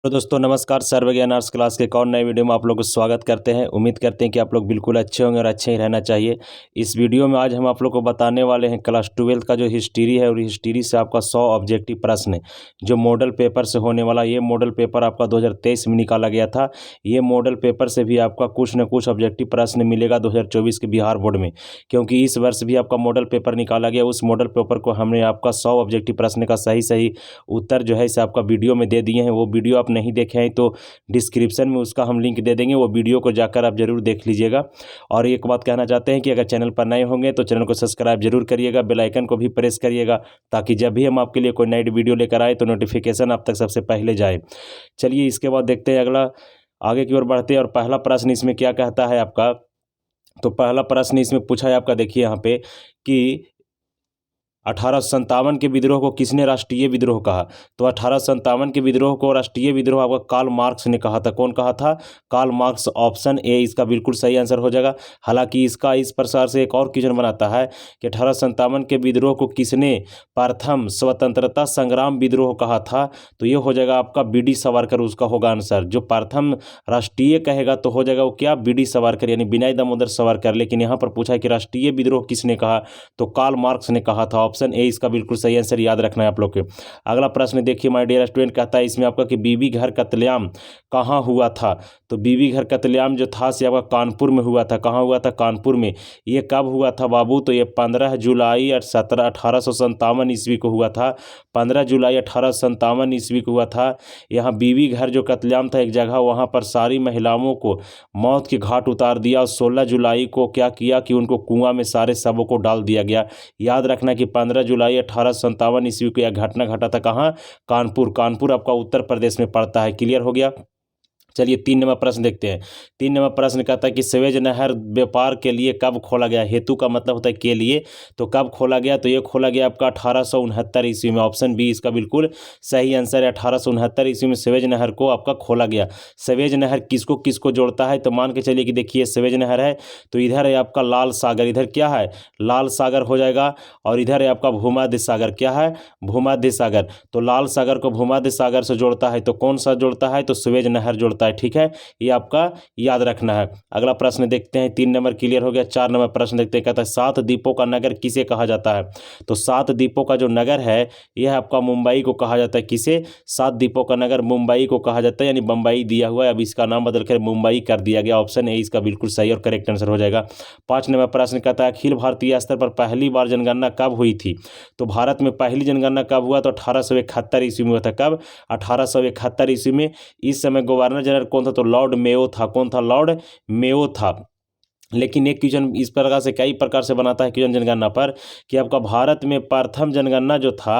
तो दोस्तों नमस्कार। सर्वज्ञान आर्ट्स क्लास के एक और नए वीडियो में आप लोग को स्वागत करते हैं। उम्मीद करते हैं कि आप लोग बिल्कुल अच्छे होंगे और अच्छे ही रहना चाहिए। इस वीडियो में आज हम आप लोग को बताने वाले हैं क्लास 12 का जो हिस्ट्री है, और हिस्ट्री से आपका 100 ऑब्जेक्टिव प्रश्न जो मॉडल पेपर से होने वाला। ये मॉडल पेपर आपका 2023 में निकाला गया था। ये मॉडल पेपर से भी आपका कुछ न कुछ ऑब्जेक्टिव प्रश्न मिलेगा 2024 के बिहार बोर्ड में, क्योंकि इस वर्ष भी आपका मॉडल पेपर निकाला गया। उस मॉडल पेपर को हमने आपका 100 ऑब्जेक्टिव प्रश्न का सही उत्तर जो है इसे आपका वीडियो में दे दिए हैं। वो वीडियो आप नहीं देखे हैं तो डिस्क्रिप्शन में उसका हम लिंक दे देंगे, वो वीडियो को जाकर आप जरूर देख लीजिएगा। और एक बात कहना चाहते हैं कि अगर चैनल पर नए होंगे तो चैनल को सब्सक्राइब जरूर करिएगा, बेल आइकन को भी प्रेस करिएगा, ताकि जब भी हम आपके लिए कोई नई वीडियो लेकर आए तो नोटिफिकेशन आप तक सबसे पहले जाए। चलिए इसके बाद देखते हैं अगला, आगे की ओर बढ़ते हैं। और पहला प्रश्न इसमें क्या कहता है आपका, तो पहला प्रश्न इसमें पूछा है आपका, देखिए यहाँ पे कि 1857 के विद्रोह को किसने राष्ट्रीय विद्रोह कहा। तो 1857 के विद्रोह को राष्ट्रीय विद्रोह आपका कार्ल मार्क्स ने कहा था। कौन कहा था? Karl Marx. ऑप्शन ए इसका बिल्कुल सही आंसर हो जाएगा। हालांकि इसका इस प्रकार से एक और क्वेश्चन बनाता है कि 1857 के विद्रोह को किसने प्रथम स्वतंत्रता संग्राम विद्रोह कहा था। तो ये हो जाएगा आपका बी.डी. सावरकर, उसका होगा आंसर। जो प्रथम राष्ट्रीय कहेगा तो हो जाएगा वो क्या, बी.डी. सावरकर यानी विनय दामोदर सावरकर। लेकिन यहाँ पर पूछा है कि राष्ट्रीय विद्रोह किसने कहा, तो कार्ल मार्क्स ने कहा था। ऑप्शन ए इसका बिल्कुल सही आंसर, याद रखना है आप लोग के। अगला प्रश्न देखिए माय डियर स्टूडेंट, कहता है इसमें आपका कि बीबी घर कत्लेआम कहाँ हुआ था। तो बीबी घर कत्लेआम जो था से आपका कानपुर में हुआ था। कहाँ हुआ था? कानपुर में। ये कब हुआ था बाबू? तो ये 15 जुलाई 1857 ईस्वी को हुआ था। 15 जुलाई 1857 ईस्वी को हुआ था। यहाँ बीबी घर जो कत्लेआम था एक जगह, वहाँ पर सारी महिलाओं को मौत के घाट उतार दिया। और 16 जुलाई को क्या किया कि उनको कुआं में सारे शवों को डाल दिया गया। याद रखना कि 15 जुलाई 1857 ईस्वी को यह घटना घटा था। कहाँ? कानपुर। कानपुर आपका उत्तर प्रदेश में पड़ता है। क्लियर हो गया। चलिए 3 नंबर प्रश्न देखते हैं। 3 नंबर प्रश्न कहता है कि स्वेज नहर व्यापार के लिए कब खोला गया। हेतु का मतलब होता है के लिए, तो कब खोला गया? तो ये खोला गया आपका 1869 ईस्वी में। ऑप्शन बी इसका बिल्कुल सही आंसर है। 1869 ईस्वी में स्वेज नहर को आपका खोला गया। स्वेज नहर किसको किसको जोड़ता है? तो मान के चलिए कि देखिए स्वेज नहर है तो इधर है आपका लाल सागर, इधर क्या है, लाल सागर हो जाएगा। और इधर है आपका भूमध्य सागर, क्या है, भूमध्य सागर। तो लाल सागर को भूमध्य सागर से जोड़ता है, तो कौन सा जोड़ता है? तो स्वेज नहर जोड़ता है। ठीक है, ये आपका याद रखना है। अगला प्रश्न देखते हैं। 3 नंबर क्लियर हो गया। 4 नंबर प्रश्न देखते हैं। कहता है 7 द्वीपों का नगर किसे कहा जाता है। तो 7 द्वीपों का जो नगर है यह आपका मुंबई को कहा जाता है। किसे? 7 द्वीपों का नगर मुंबई को कहा जाता है, यानी बंबई दिया हुआ है, अब इसका नाम बदलकर मुंबई कर दिया गया। ऑप्शन ए इसका बिल्कुल सही और करेक्ट आंसर हो जाएगा। 5 नंबर प्रश्न कहता है अखिल भारतीय स्तर पर पहली बार जनगणना कब हुई थी। तो भारत में पहली जनगणना कब हुआ? तो 1871 ईस्वी में हुआ था। कब? 1871 ईस्वी में। इस समय गवर्नर जनरल कौन था? तो लॉर्ड मेयो था। कौन था? लॉर्ड मेयो था। लेकिन एक क्वेश्चन इस प्रकार से कई प्रकार से बनाता है क्वेश्चन जनगणना पर कि आपका भारत में प्रथम जनगणना जो था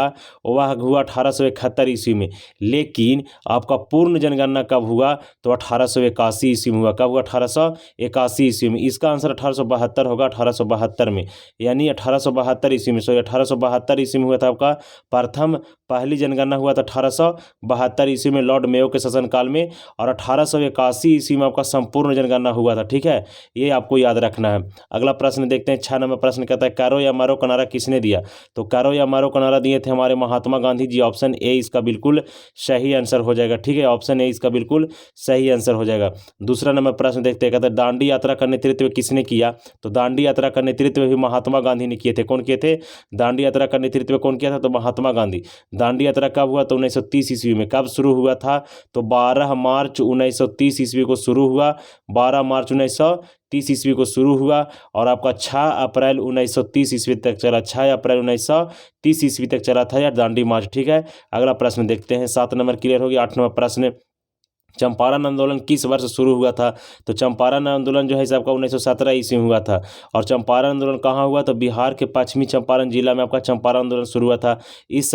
वह हुआ 1871 ईस्वी में। लेकिन आपका पूर्ण जनगणना कब हुआ? तो 1881 ईस्वी में हुआ। कब हुआ? 1881 ईस्वी में। इसका आंसर 1872 होगा। 1872 में, यानी 1872 ईस्वी में, सॉरी 1872 ईस्वी में हुआ था आपका प्रथम पहली जनगणना हुआ था 1872 ईस्वी में लॉर्ड मेयो के शासनकाल में। और 1881 ईस्वी में आपका संपूर्ण जनगणना हुआ था। ठीक है, ये आपको याद रखना है। अगला प्रश्न देखते हैं। 6 नंबर प्रश्न कहता है करो या मरो का नारा किसने दिया। तो करो या मरो का नारा दिए थे हमारे महात्मा गांधी जी। ऑप्शन ए इसका बिल्कुल सही आंसर हो जाएगा। ठीक है, ऑप्शन ए इसका बिल्कुल सही आंसर हो जाएगा। दूसरा नंबर प्रश्न देखते हैं। कहता है दांडी यात्रा का नेतृत्व किसने किया। तो दांडी यात्रा का नेतृत्व भी महात्मा गांधी ने किए थे। कौन किए थे? दांडी यात्रा का नेतृत्व कौन किया था? तो महात्मा गांधी। दांडी यात्रा कब हुआ? तो 1930 ईस्वी में। कब शुरू हुआ था? तो 12 मार्च 1930 ईस्वी को शुरू हुआ। 12 मार्च 1930 ईस्वी को शुरू हुआ और आपका 6 अप्रैल 1930 ईस्वी तक चला। 6 अप्रैल 1930 ईस्वी तक चला था यार दांडी मार्च। ठीक है, अगला प्रश्न देखते हैं। 7 नंबर क्लियर हो गया। 8 नंबर प्रश्न, चंपारण आंदोलन किस वर्ष शुरू हुआ था। तो चंपारण आंदोलन जो है आपका 1917 ईस्वी में हुआ था। और चंपारण आंदोलन कहाँ हुआ? तो बिहार के पश्चिमी चंपारण जिला में आपका चंपारण आंदोलन शुरू हुआ था। इस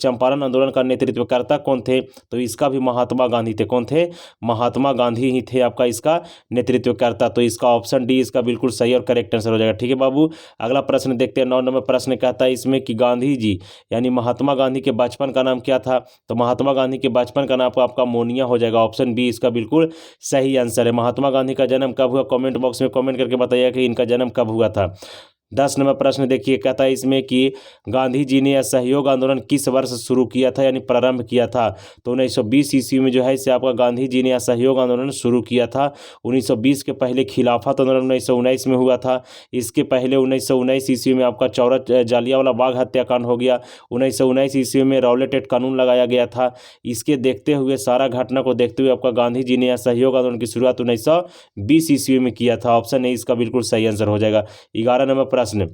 चंपारण आंदोलन का नेतृत्वकर्ता कौन थे? तो इसका भी महात्मा गांधी थे। कौन थे? महात्मा गांधी ही थे आपका इसका नेतृत्वकर्ता। तो इसका ऑप्शन डी इसका बिल्कुल सही और करेक्ट आंसर हो जाएगा। ठीक है बाबू, अगला प्रश्न देखते हैं। 9 नंबर प्रश्न कहता है इसमें कि गांधी जी यानी महात्मा गांधी के बचपन का नाम क्या था। तो महात्मा गांधी के बचपन का नाम आपका मोनिया हो जाएगा। ऑप्शन बी इसका बिल्कुल सही आंसर है। महात्मा गांधी का जन्म कब हुआ? कमेंट बॉक्स में कमेंट करके बताइए कि इनका जन्म कब हुआ था। 10 नंबर प्रश्न देखिए, कहता है इसमें कि गांधी जी ने असहयोग आंदोलन किस वर्ष शुरू किया था यानी प्रारंभ किया था। तो 1920 ईस्वी में जो है इसे आपका गांधी जी ने असहयोग आंदोलन शुरू किया था। 1920 के पहले खिलाफत आंदोलन 1919 में हुआ था। इसके पहले 1919 ईस्वी में आपका जालियांवाला बाग हत्याकांड हो गया। 1919 ईस्वी में रौलेट एक्ट कानून लगाया गया था। इसके देखते हुए, सारा घटना को देखते हुए आपका गांधी जी ने असहयोग आंदोलन की शुरुआत 1920 ईस्वी में किया था। ऑप्शन ए इसका बिल्कुल सही आंसर हो जाएगा। 11 नंबर प्रश्न,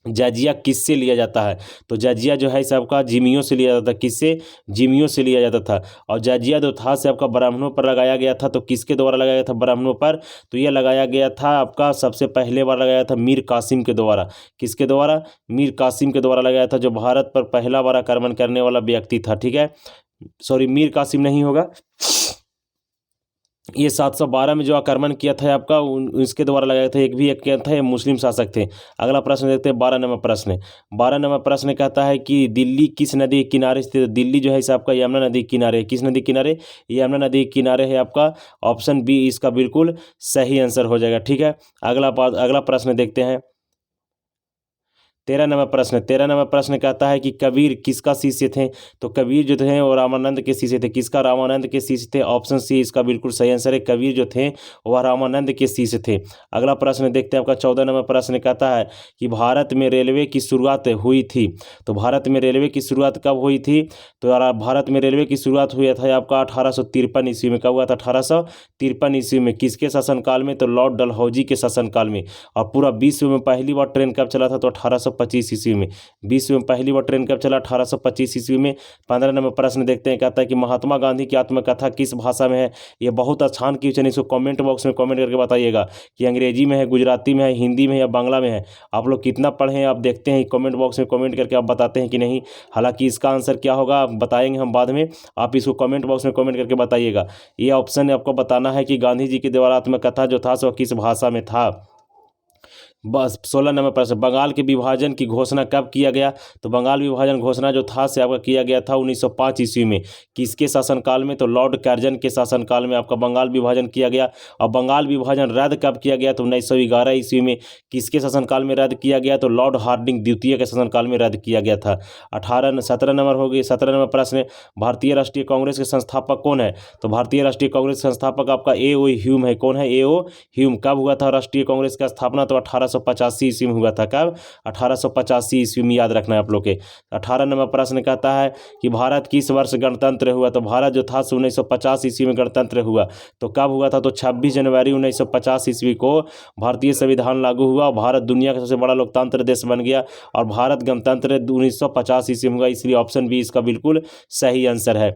जजिया किससे लिया जाता है। तो जजिया जो है सबका जिमियों से लिया जाता था। किससे? जिमियों से लिया जाता था। और जजिया जो था से आपका ब्राह्मणों पर लगाया गया था। तो किसके द्वारा लगाया गया था ब्राह्मणों पर? तो यह लगाया गया था आपका सबसे पहले बार लगाया था मीर कासिम के द्वारा। किसके द्वारा? मीर कासिम के द्वारा लगाया था, जो भारत पर पहला बार आक्रमण करने वाला व्यक्ति था। ठीक है, सॉरी, मीर कासिम नहीं होगा, ये 712 में जो आक्रमण किया था आपका इसके द्वारा लगाया था। एक भी एक क्या था, ये मुस्लिम शासक थे। अगला प्रश्न देखते हैं 12 नंबर प्रश्न। 12 नंबर प्रश्न कहता है कि दिल्ली किस नदी के किनारे स्थित? दिल्ली जो है इसे आपका यमुना नदी के किनारे है। किस नदी के किनारे? यमुना नदी के किनारे है आपका। ऑप्शन बी इसका बिल्कुल सही आंसर हो जाएगा। ठीक है, अगला प्रश्न देखते हैं 13 नंबर प्रश्न। 13 नंबर प्रश्न कहता है कि कबीर किसका शिष्य थे? तो कबीर जो थे वो रामानंद के शिष्य थे। किसका? रामानंद के शिष्य थे। ऑप्शन सी इसका बिल्कुल सही आंसर है। कबीर जो थे वह रामानंद के शिष्य थे। अगला प्रश्न देखते हैं आपका 14 नंबर प्रश्न कहता है कि भारत में रेलवे की शुरुआत हुई थी। तो भारत में रेलवे की शुरुआत कब हुई थी? तो भारत में रेलवे की शुरुआत हुई था आपका 1853 ईस्वी में। कब हुआ था? 1853 ईस्वी में। किसके शासनकाल में? तो लॉर्ड डलहौजी के शासनकाल में। और पूरा विश्व में पहली बार ट्रेन कब चला था? तो 1825 ईस्वी में। विश्व में पहली बार ट्रेन कब चला? 1825 ईस्वी में। 15 नंबर प्रश्न देखते हैं, कहता है कि महात्मा गांधी की आत्मकथा किस भाषा में है? ये बहुत आसान क्वेश्चन है, इसको कमेंट बॉक्स में कमेंट करके बताइएगा कि अंग्रेजी में है, गुजराती में है, हिंदी में है या बांग्ला में है। आप लोग कितना पढ़े हैं आप देखते हैं, कमेंट बॉक्स में कमेंट करके आप बताते हैं कि नहीं। हालांकि इसका आंसर क्या होगा आप बताएंगे हम बाद में, आप इसको कमेंट बॉक्स में कमेंट करके बताइएगा। ये ऑप्शन आपको बताना है कि गांधी जी के द्वारा आत्मकथा जो था सो किस भाषा में था। बस 16 नंबर प्रश्न, बंगाल के विभाजन की घोषणा कब किया गया? तो बंगाल विभाजन घोषणा जो था से आपका किया गया था 1905 ईस्वी में। किसके शासनकाल में? तो लॉर्ड कर्जन के शासनकाल में आपका बंगाल विभाजन किया गया। और बंगाल विभाजन रद्द कब किया गया? तो 1911 ईस्वी में। किसके शासनकाल में रद्द किया गया? तो लॉर्ड हार्डिंग द्वितीय के शासनकाल में रद्द किया गया था। 17 नंबर हो गई। 17 नंबर प्रश्न, भारतीय राष्ट्रीय कांग्रेस के संस्थापक कौन है? तो भारतीय राष्ट्रीय कांग्रेस के संस्थापक आपका ए.ओ. ह्यूम है। कौन है? ए.ओ. ह्यूम। कब हुआ था राष्ट्रीय कांग्रेस का स्थापना? तो 1885 ईस्वी में हुआ था। कब? 1885 ईस्वी में, याद रखना है आप लोग के। 18 नंबर प्रश्न कहता है कि भारत किस वर्ष गणतंत्र हुआ? तो भारत जो था 1950 ईस्वी में गणतंत्र हुआ। तो कब हुआ था? तो 26 जनवरी 1950 ईस्वी को भारतीय संविधान लागू हुआ और भारत दुनिया का सबसे बड़ा लोकतंत्र देश बन गया। और भारत गणतंत्र 1950 ईस्वी में हुआ, इसलिए ऑप्शन बी इसका बिल्कुल सही आंसर है।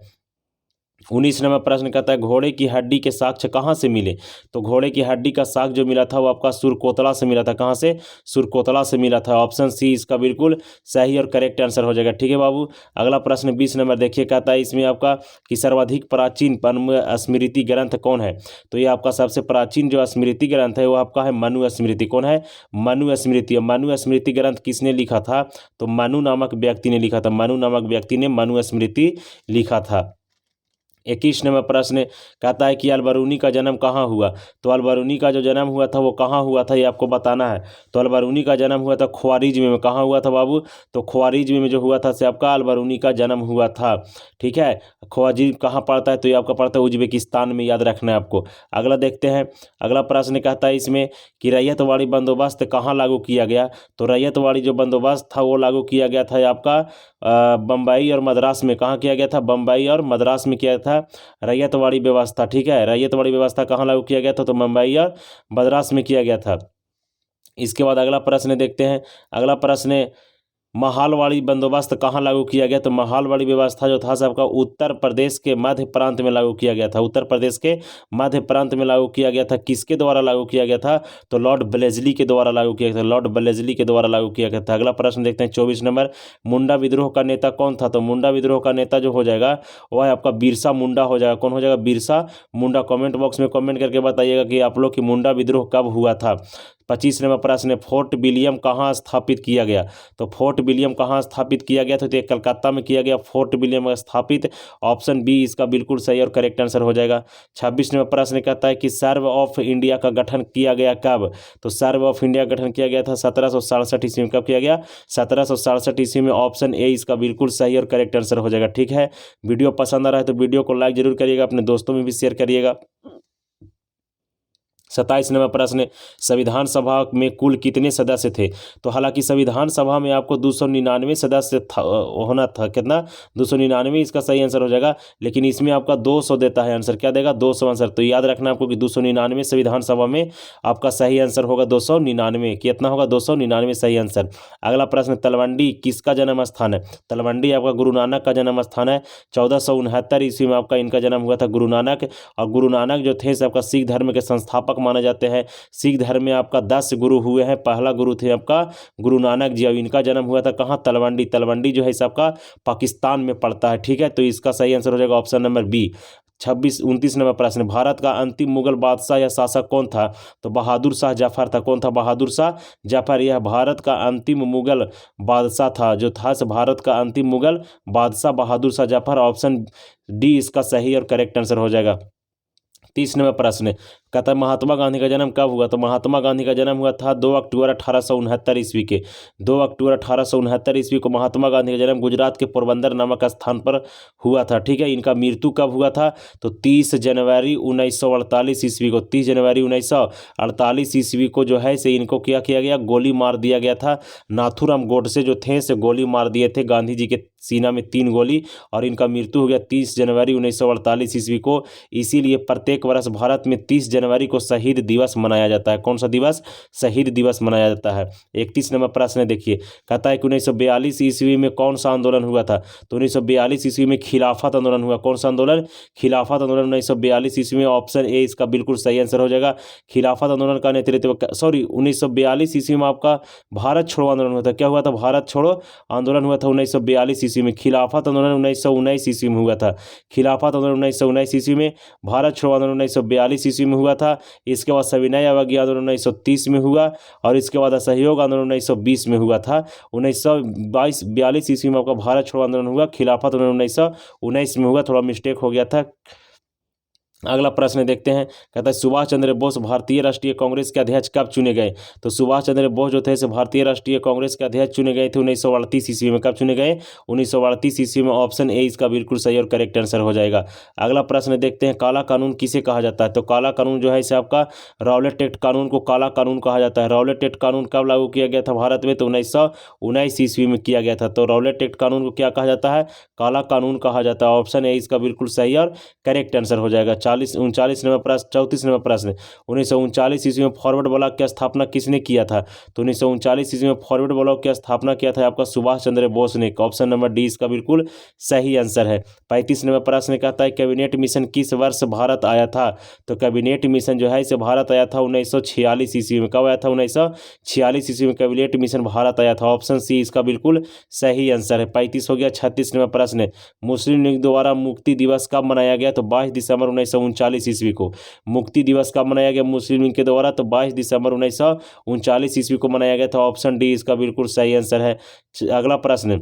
19 नंबर प्रश्न कहता है घोड़े की हड्डी के साक्ष्य कहाँ से मिले? तो घोड़े की हड्डी का साक्ष्य जो मिला था वो आपका सुरकोतला से मिला था। कहाँ से? सुरकोतला से मिला था। ऑप्शन सी इसका बिल्कुल सही और करेक्ट आंसर हो जाएगा। ठीक है बाबू, अगला प्रश्न 20 नंबर देखिए, कहता है इसमें आपका कि सर्वाधिक प्राचीन स्मृति ग्रंथ कौन है? तो ये आपका सबसे प्राचीन जो स्मृति ग्रंथ है वो आपका है मनुस्मृति। कौन है? मनुस्मृति। मनुस्मृति ग्रंथ किसने लिखा था? तो मनु नामक व्यक्ति ने लिखा था। मनु नामक व्यक्ति ने मनुस्मृति लिखा था। 21 नंबर प्रश्न कहता है कि अलबरूनी का जन्म कहाँ हुआ? तो अलबरूनी का जो जन्म हुआ था वो कहाँ हुआ था, ये आपको बताना है। तो अलबरूनी का जन्म हुआ था ख्वारिज़्म में। कहाँ हुआ था बाबू? तो ख्वारिज़्म में जो हुआ था से आपका अलबरूनी का जन्म हुआ था। ठीक है, ख्वारिज़्म कहाँ पड़ता है? तो ये आपका पड़ता है उज्बेकिस्तान में, याद रखना है आपको। अगला देखते हैं, अगला प्रश्न कहता है इसमें कि रैयतवाड़ी बंदोबस्त कहाँ लागू किया गया? तो रैयतवाड़ी जो बंदोबस्त था वो लागू किया गया था आपका बम्बई और मद्रास में। कहाँ किया गया था? बम्बई और मद्रास में किया था रैयतवाड़ी व्यवस्था। ठीक है, रैयतवाड़ी व्यवस्था कहाँ लागू किया गया था? तो मुंबई और मद्रास में किया गया था। इसके बाद अगला प्रश्न देखते हैं। अगला प्रश्न, महालवाड़ी बंदोबस्त कहाँ लागू किया गया? तो महालवाड़ी व्यवस्था जो था सबका उत्तर प्रदेश के मध्य प्रांत में लागू किया गया था। उत्तर प्रदेश के मध्य प्रांत में लागू किया गया था। किसके द्वारा लागू किया गया था? तो लॉर्ड ब्लेजली के द्वारा लागू किया गया था। लॉर्ड ब्लेजली के द्वारा लागू किया गया था। अगला प्रश्न देखते हैं 24 नंबर, मुंडा विद्रोह का नेता कौन था? तो मुंडा विद्रोह का नेता जो हो जाएगा वह है आपका बिरसा मुंडा हो जाएगा। कौन हो जाएगा? बिरसा मुंडा। कमेंट बॉक्स में कमेंट करके बताइएगा कि आप लोग की मुंडा विद्रोह कब हुआ था। 25 नंबर प्रश्न है, फोर्ट विलियम कहाँ स्थापित किया गया? तो फोर्ट विलियम कहाँ स्थापित किया गया? तो ये कलकत्ता में किया गया फोर्ट विलियम स्थापित। ऑप्शन बी इसका बिल्कुल सही और करेक्ट आंसर हो जाएगा। 26 नंबर प्रश्न कहता है कि सर्व ऑफ इंडिया का गठन किया गया कब? तो सर्व ऑफ इंडिया का गठन किया गया था 1767 ईस्वी में। कब किया गया? 1767 ईस्वी में। ऑप्शन ए इसका बिल्कुल सही और करेक्ट आंसर हो जाएगा। ठीक है, वीडियो पसंद आ रहा है तो वीडियो को लाइक जरूर करिएगा, अपने दोस्तों में भी शेयर करिएगा। 27 नंबर प्रश्न, संविधान सभा में कुल कितने सदस्य थे? तो हालांकि संविधान सभा में आपको 299 सदस्य होना था। कितना? 299 इसका सही आंसर हो जाएगा, लेकिन इसमें आपका 200 देता है आंसर। क्या देगा? 200 आंसर। तो याद रखना आपको कि 299 संविधान सभा में आपका सही आंसर होगा 299। कितना होगा? 299 सही आंसर। अगला प्रश्न, तलवंडी किसका जन्म स्थान है? तलवंडी आपका गुरु नानक का जन्म स्थान है। 1469 ईस्वी में आपका इनका जन्म हुआ था, गुरु नानक। और गुरु नानक जो थे आपका सिख धर्म के संस्थापक माने जाते हैं। सिख धर्म में आपका 10 गुरु हुए हैं। पहला गुरु थे आपका गुरु नानक जी, और इनका जन्म हुआ था कहाँ? तलवंडी। तलवंडी जो है आपका पाकिस्तान में पड़ता है। ठीक है, तो इसका सही आंसर हो जाएगा ऑप्शन नंबर बी। 29 नंबर प्रश्न, भारत का अंतिम मुगल बादशाह या शासक कौन था? तो बहादुर शाह जफर था। कौन था? बहादुर शाह जफर। यह भारत का अंतिम मुगल बादशाह था, जो था भारत का अंतिम मुगल बादशाह बहादुर शाह जफर। ऑप्शन डी इसका सही और करेक्ट आंसर हो जाएगा। 30 नंबर प्रश्न, कहता है महात्मा गांधी का जन्म कब हुआ? तो महात्मा गांधी का जन्म हुआ था 2 अक्टूबर 1869 ईस्वी के। 2 अक्टूबर 1869 ईस्वी को महात्मा गांधी का जन्म गुजरात के पोरबंदर नामक स्थान पर हुआ था। ठीक है, इनका मृत्यु कब हुआ था? तो 30 जनवरी 1948 ईस्वी को। 30 जनवरी 1948 ईस्वी को जो है से इनको क्या किया गया? गोली मार दिया गया था। नाथूराम गोडसे जो थे से गोली मार दिए थे गांधी जी के सीना में 3 गोली, और इनका मृत्यु हो गया 30 जनवरी 1948 ईस्वी को। इसीलिए प्रत्येक वर्ष भारत में 30 जनवरी को शहीद दिवस मनाया जाता है। कौन सा दिवस? शहीद दिवस मनाया जाता है। 31 नंबर प्रश्न देखिए, कहता है कि 1942 ईस्वी में कौन सा आंदोलन हुआ था? तो 1942 ईस्वी में खिलाफत आंदोलन हुआ। कौन सा आंदोलन? खिलाफत आंदोलन 1942 ईस्वी में। ऑप्शन ए इसका बिल्कुल सही आंसर हो जाएगा। खिलाफत आंदोलन का नेतृत्व 1942 ईस्वी में आपका भारत छोड़ो आंदोलन हुआ था। क्या हुआ था? भारत छोड़ो आंदोलन हुआ था 1942 ईस्वी में। खिलाफत आंदोलन 1919 ईस्वी में हुआ था। खिलाफत आंदोलन 1919 ईस्वी में। भारत छोड़ो आंदोलन 1942 ईस्वी में हुआ था। इसके बाद सविनय अवज्ञा आंदोलन 1930 में हुआ, और इसके बाद असहयोग आंदोलन 1920 में हुआ था। 1942 ईस्वी में आपका भारत छोड़ो आंदोलन हुआ। खिलाफत आंदोलन 1919 में हुआ। थोड़ा मिस्टेक हो गया था। अगला प्रश्न देखते हैं, कहता है सुभाष चंद्र बोस भारतीय राष्ट्रीय कांग्रेस के अध्यक्ष कब चुने गए? तो सुभाष चंद्र बोस जो थे से भारतीय राष्ट्रीय कांग्रेस के अध्यक्ष चुने गए थे 1938 ईस्वी में। कब चुने गए? 1938 ईस्वी में। ऑप्शन ए इसका बिल्कुल सही और करेक्ट आंसर हो जाएगा। अगला प्रश्न देखते हैं, काला कानून किसे कहा जाता है? तो काला कानून जो है इसे आपका रॉलेट एक्ट कानून को काला कानून कहा जाता है। रॉलेट एक्ट कानून कब लागू किया गया था भारत में? तो 1919 ईस्वी में किया गया था। तो रॉलेट एक्ट कानून को क्या कहा जाता है? काला कानून कहा जाता है। ऑप्शन ए इसका बिल्कुल सही और करेक्ट आंसर हो जाएगा। 39 नंबर प्रश्न, 34 नंबर प्रश्न, 1939 ईस्वी में फॉरवर्ड ब्लॉक की स्थापना किसने किया था? तो 1939 ईस्वी में फॉरवर्ड ब्लॉक की स्थापना किया था आपका सुभाष चंद्र बोस ने। ऑप्शन नंबर डी इसका बिल्कुल सही आंसर है। 35 नंबर प्रश्न कहता है कैबिनेट मिशन किस वर्ष भारत आया था? तो कैबिनेट मिशन जो है इसे भारत आया था 1946 ईस्वी में। कब आया था? 1946 ईस्वी में कैबिनेट मिशन भारत आया था। ऑप्शन सी इसका बिल्कुल सही आंसर है। 35 हो गया। 36 नंबर प्रश्न, मुस्लिम लीग द्वारा मुक्ति दिवस कब मनाया गया? तो 22 दिसंबर 1939 ईस्वी को। मुक्ति दिवस कब मनाया गया मुस्लिम लीग के द्वारा? तो 22 दिसंबर 1939 ईस्वी को मनाया गया था। ऑप्शन डी इसका बिल्कुल सही आंसर है। अगला प्रश्न,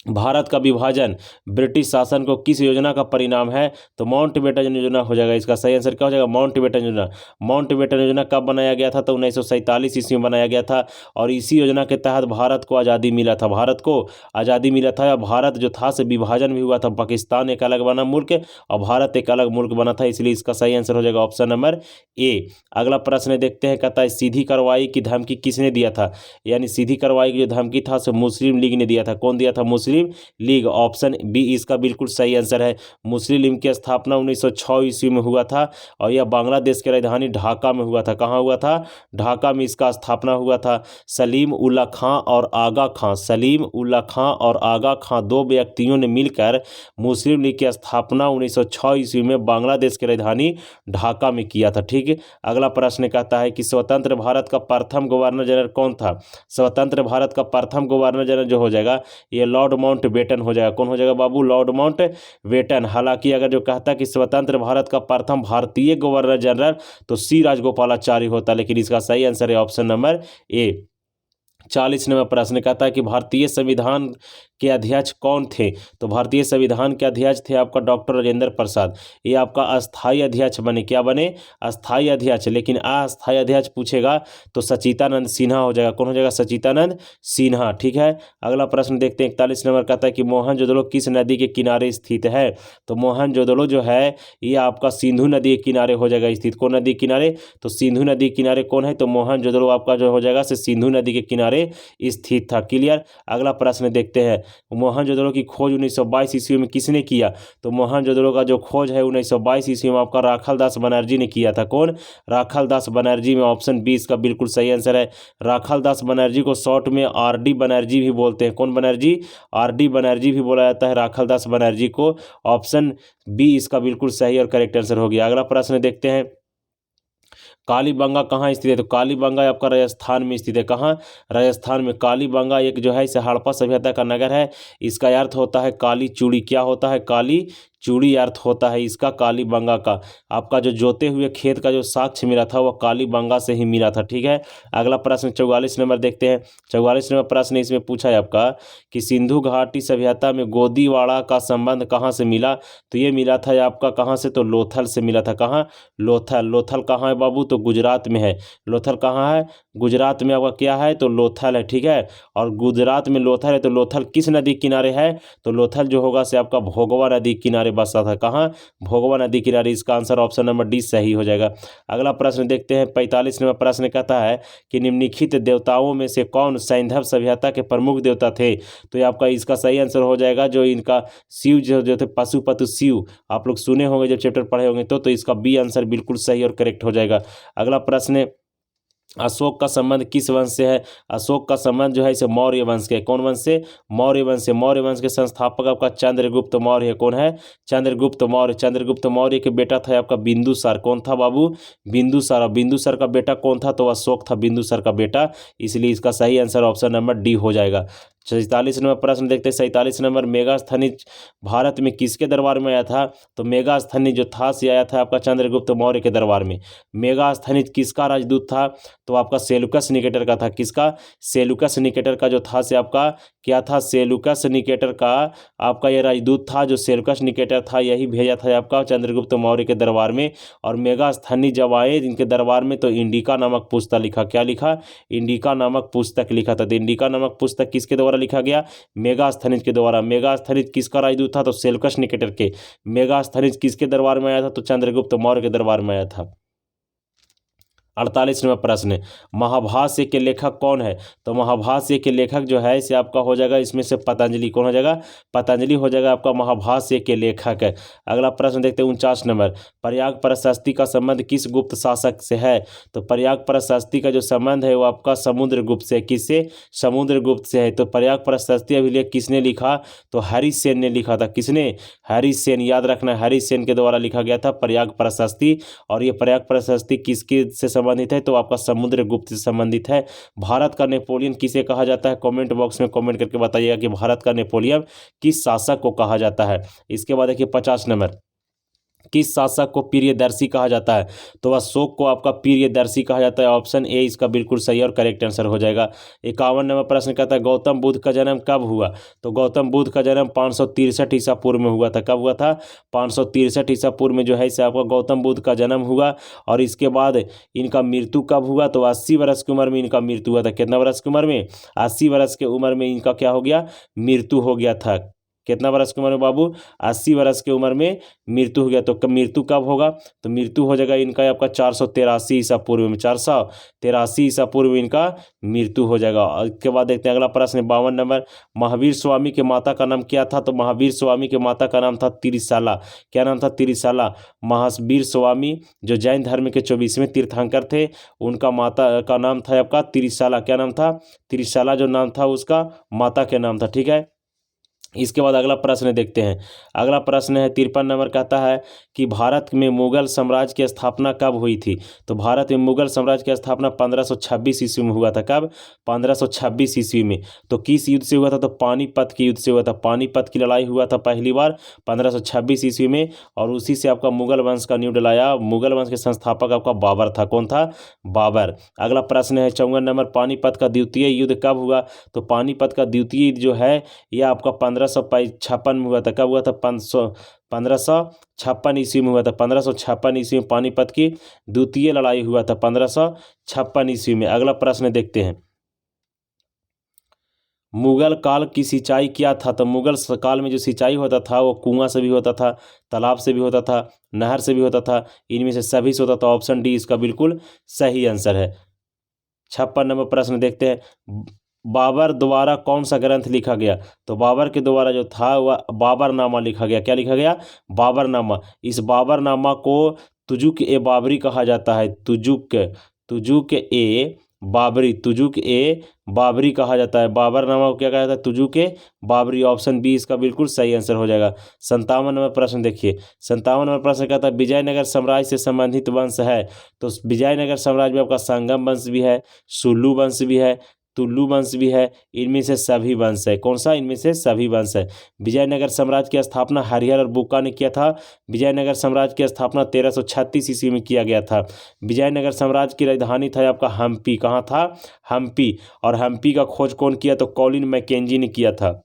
भारत का विभाजन ब्रिटिश शासन को किस योजना का परिणाम है? तो माउंटबेटन योजना हो जाएगा। इसका सही आंसर क्या हो जाएगा? माउंटबेटन योजना। माउंटबेटन योजना कब बनाया गया था? तो 1947 ईस्वी में बनाया गया था, और इसी योजना के तहत भारत को आज़ादी मिला था। भारत को आज़ादी मिला था। भारत जो था से विभाजन भी हुआ था। पाकिस्तान एक अलग बना मुल्क और भारत एक अलग मुल्क बना था, इसलिए इसका सही आंसर हो जाएगा ऑप्शन नंबर ए। अगला प्रश्न देखते हैं, कहता है सीधी कार्रवाई की धमकी किसने दिया था? यानी सीधी कार्रवाई की जो धमकी था सो मुस्लिम लीग ने दिया था। कौन दिया था? मुस्लिम लीग। ऑप्शन बी इसका बिल्कुल सही आंसर है। मुस्लिम लीग की स्थापना 1906 ईस्वी में हुआ था, और यह बांग्लादेश की राजधानी ढाका में हुआ था। कहाँ हुआ था? ढाका में इसका स्थापना हुआ था। सलीम उल्ला खां और आगा खां, सलीम उल्ला खां और आगा खां दो व्यक्तियों ने मिलकर मुस्लिम लीग की स्थापना 1906 ईस्वी में बांग्लादेश की राजधानी ढाका में किया था। ठीक है, अगला प्रश्न कहता है कि स्वतंत्र भारत का प्रथम गवर्नर जनरल कौन था? स्वतंत्र भारत का प्रथम गवर्नर जनरल जो हो जाएगा ये लॉर्ड माउंटबेटन हो जाएगा। कौन हो जाएगा बाबू? Lord Mountbatten. हालांकि अगर जो कहता है कि स्वतंत्र भारत का प्रथम भारतीय गवर्नर जनरल तो सी राजगोपालाचारी होता, लेकिन इसका सही आंसर है ऑप्शन नंबर ए। 40 नंबर प्रश्न कहता है कि भारतीय संविधान के अध्यक्ष कौन थे? तो भारतीय संविधान के अध्यक्ष थे आपका डॉक्टर राजेंद्र प्रसाद। ये आपका अस्थाई अध्यक्ष बने। क्या बने? अस्थाई अध्यक्ष। लेकिन अस्थाई अध्यक्ष पूछेगा तो सचिदानंद सिन्हा हो जाएगा। कौन हो जाएगा? सचिदानंद सिन्हा। ठीक है, अगला प्रश्न देखते हैं। 41 नंबर कहता है कि मोहनजोदड़ो किस नदी के किनारे स्थित है? तो मोहनजोदड़ो जो है ये आपका सिंधु नदी के किनारे हो जाएगा स्थित। कौन नदी के किनारे? तो सिंधु नदी के किनारे कौन है? तो मोहनजोदड़ो आपका जो हो जाएगा से सिंधु नदी के किनारे स्थित था। क्लियर। अगला प्रश्न देखते हैं। मोहनजोदड़ो की खोज 1922 ईस्वी में किसने किया? तो मोहनजोदड़ो का जो खोज है 1922 ईस्वी में आपका राखालदास बनर्जी ने किया था। कौन? राखालदास बनर्जी में ऑप्शन 20 का बिल्कुल सही आंसर है। राखालदास बनर्जी को शॉर्ट में आरडी बनर्जी भी बोलते हैं। कौन बनर्जी? आरडी बनर्जी भी बोला जाता है राखालदास बनर्जी को। ऑप्शन बी इसका बिल्कुल सही और करेक्ट आंसर हो गया। अगला प्रश्न देखते हैं। कालीबंगा कहाँ स्थित है? तो कालीबंगा आपका राजस्थान में स्थित है। कहाँ? राजस्थान में। कालीबंगा एक जो है इसे हड़प्पा सभ्यता का नगर है। इसका अर्थ होता है काली चूड़ी। क्या होता है? काली चूड़ी अर्थ होता है इसका कालीबंगा का। आपका जो जोते हुए खेत का जो साक्ष्य मिला था वह कालीबंगा से ही मिला था। ठीक है, अगला प्रश्न 44 नंबर देखते हैं। 44 नंबर प्रश्न इसमें पूछा है आपका कि सिंधु घाटी सभ्यता में गोदीवाड़ा का संबंध कहाँ से मिला? तो ये मिला था आपका कहाँ से? तो लोथल से मिला था। कहाँ? लोथल। लोथल कहाँ है बाबू? तो गुजरात में है। लोथल कहाँ है? गुजरात में। आपका क्या है? तो लोथल है। ठीक है, और गुजरात में लोथल है। तो लोथल किस नदी किनारे है? तो लोथल जो होगा से आपका भोगवा नदी किनारे बसा था। कहाँ? भोगवा नदी किनारे। इसका आंसर ऑप्शन नंबर डी सही हो जाएगा। अगला प्रश्न देखते हैं। 45 नंबर प्रश्न कहता है कि निम्नलिखित देवताओं में से कौन सैंधव सभ्यता के प्रमुख देवता थे? तो ये आपका इसका सही आंसर हो जाएगा जो इनका शिव जो थे पशुपति शिव। आप लोग सुने होंगे जब चैप्टर पढ़े होंगे तो इसका बी आंसर बिल्कुल सही और करेक्ट हो जाएगा। अगला प्रश्न, अशोक का संबंध किस वंश से है? अशोक का संबंध जो है इसे मौर्य वंश के। कौन वंश से? मौर्य वंश से। मौर्य वंश के संस्थापक आपका चंद्रगुप्त मौर्य है। कौन है? चंद्रगुप्त मौर्य। चंद्रगुप्त मौर्य के बेटा था आपका बिंदुसार। कौन था बाबू? बिंदुसार। और बिंदुसार का बेटा कौन था? तो अशोक था बिंदुसार का बेटा। इसलिए इसका सही आंसर ऑप्शन नंबर डी हो जाएगा। 47 नंबर प्रश्न देखते हैं। 47 नंबर, मेगास्थनीज भारत में किसके दरबार में आया था? तो मेगास्थनीज जो था से आया था आपका चंद्रगुप्त मौर्य के दरबार में। मेगास्थनीज किसका राजदूत था? तो आपका सेलुकस निकेटर का था। किसका? सेलुकस निकेटर का जो था से आपका क्या था? सेलुकस निकेटर का आपका यह राजदूत था। जो सेलुकस निकेटर था यही भेजा था आपका चंद्रगुप्त मौर्य के दरबार में। और मेगास्थनीज जब आए इनके दरबार में तो इंडिका नामक पुस्तक लिखा। क्या लिखा? इंडिका नामक पुस्तक लिखा था। तो इंडिका नामक पुस्तक किसके द्वारा लिखा गया? मेगास्थनीज के द्वारा। मेगास्थनीज किसका राजदूत था? तो सेलुकस निकेटर के। मेगास्थनीज किसके दरबार में आया था? तो चंद्रगुप्त मौर्य के दरबार में आया था। 48 नंबर प्रश्न, महाभाष्य के लेखक कौन है? तो महाभाष्य के लेखक जो है इसे आपका हो जाएगा इसमें से पतंजलि। कौन हो जाएगा? पतंजलि हो जाएगा आपका महाभाष्य के लेखक है। अगला प्रश्न देखते हैं 49 नंबर, प्रयाग प्रशस्ति का संबंध किस गुप्त शासक से है? तो प्रयाग प्रशस्ति का जो संबंध है वो आपका समुद्रगुप्त से। किससे? समुद्रगुप्त से है। तो प्रयाग प्रशस्ति अभिलेख किसने लिखा? तो हरिसेन ने लिखा था। किसने? हरिसेन। याद रखना हरिसेन के द्वारा लिखा गया था प्रयाग प्रशस्ति। और ये प्रयाग प्रशस्ति किसके से संबंधित है? तो आपका समुद्रगुप्त से संबंधित है। भारत का नेपोलियन किसे कहा जाता है? कमेंट बॉक्स में कमेंट करके बताइएगा कि भारत का नेपोलियन किस शासक को कहा जाता है। इसके बाद देखिए 50 नंबर, किस शासक को प्रियदर्शी कहा जाता है? तो अशोक को आपका प्रियदर्शी कहा जाता है। ऑप्शन ए इसका बिल्कुल सही और करेक्ट आंसर हो जाएगा। 51 नंबर प्रश्न कहता है गौतम बुद्ध का जन्म कब हुआ? तो गौतम बुद्ध का जन्म 563 ईसा पूर्व में हुआ था। कब हुआ था? 563 ईसा पूर्व में जो है इसे आपका गौतम बुद्ध का जन्म हुआ। और इसके बाद इनका मृत्यु कब हुआ? तो 80 वर्ष की उम्र में इनका मृत्यु हुआ था। कितना वर्ष की उम्र में? 80 वर्ष की उम्र में इनका क्या हो गया? मृत्यु हो गया था। कितना वर्ष की उम्र में बाबू? 80 वर्ष की उम्र में मृत्यु हो गया। तो मृत्यु कब होगा? तो मृत्यु हो जाएगा इनका आपका 483 ईसा पूर्व में। 483 ईसा पूर्व में इनका मृत्यु हो जाएगा। और इसके बाद देखते हैं अगला प्रश्न 52 नंबर, महावीर स्वामी के माता का नाम क्या था? तो महावीर स्वामी के माता का नाम था त्रिशाला। क्या नाम था? त्रिशाला। महावीर स्वामी जो जैन धर्म के 24वें तीर्थंकर थे उनका माता का नाम था आपका त्रिशाला। क्या नाम था? त्रिशाला जो नाम था उसका माता के नाम था। ठीक है, इसके बाद अगला प्रश्न देखते हैं। अगला प्रश्न है 53 नंबर, कहता है कि भारत में मुगल साम्राज्य की स्थापना कब हुई थी। तो भारत में मुगल साम्राज्य की स्थापना 1526 ईस्वी में हुआ था। कब? 1526 ईस्वी में। तो किस युद्ध से हुआ था? तो पानीपत के युद्ध से हुआ था। पानीपत की लड़ाई हुआ था पहली बार 1526 ईस्वी में, और उसी से आपका मुगल वंश का न्यू डलाया। मुगल वंश के संस्थापक आपका बाबर था। कौन था? बाबर। अगला प्रश्न है 54 नंबर, पानीपत का द्वितीय युद्ध कब हुआ। तो पानीपत का द्वितीय युद्ध जो है यह आपका 1556 में हुआ था। कब हुआ था? 1556 ईस्वी में हुआ था। 1556 ईस्वी में पानीपत की द्वितीय लड़ाई हुआ था, 1556 ईस्वी में। अगला प्रश्न देखते हैं। मुगल काल की सिंचाई क्या था। तो मुगल काल में जो सिंचाई होता था वो कुआं से भी होता था, तालाब से भी होता था, नहर से भी होता था, इनमें से सभी से होता था। ऑप्शन डी इसका बिल्कुल सही आंसर है। 56 नंबर प्रश्न देखते हैं। बाबर द्वारा कौन सा ग्रंथ लिखा गया। तो बाबर के द्वारा जो था वह बाबरनामा लिखा गया। क्या लिखा गया? बाबरनामा। इस बाबरनामा को तुजुक ए बाबरी कहा जाता है। तुजुक ए बाबरी, तुजुक ए बाबरी कहा जाता है। बाबरनामा को क्या कहा जाता है? तुजुक ए बाबरी। ऑप्शन बी इसका बिल्कुल सही आंसर हो जाएगा। 57 नंबर प्रश्न देखिए। 57 नंबर प्रश्न कहता है विजयनगर साम्राज्य से संबंधित वंश है। तो विजयनगर साम्राज्य में आपका संगम वंश भी है, सुल्लू वंश भी है, तुल्लू वंश भी है, इनमें से सभी वंश है। कौन सा? इनमें से सभी वंश है। विजयनगर साम्राज्य की स्थापना हरिहर और बुक्का ने किया था। विजयनगर साम्राज्य की स्थापना 1336 ईस्वी में किया गया था। विजयनगर साम्राज्य की राजधानी था आपका हम्पी। कहाँ था? हम्पी। और हम्पी का खोज कौन किया? तो कॉलिन मैकेंजी ने किया था।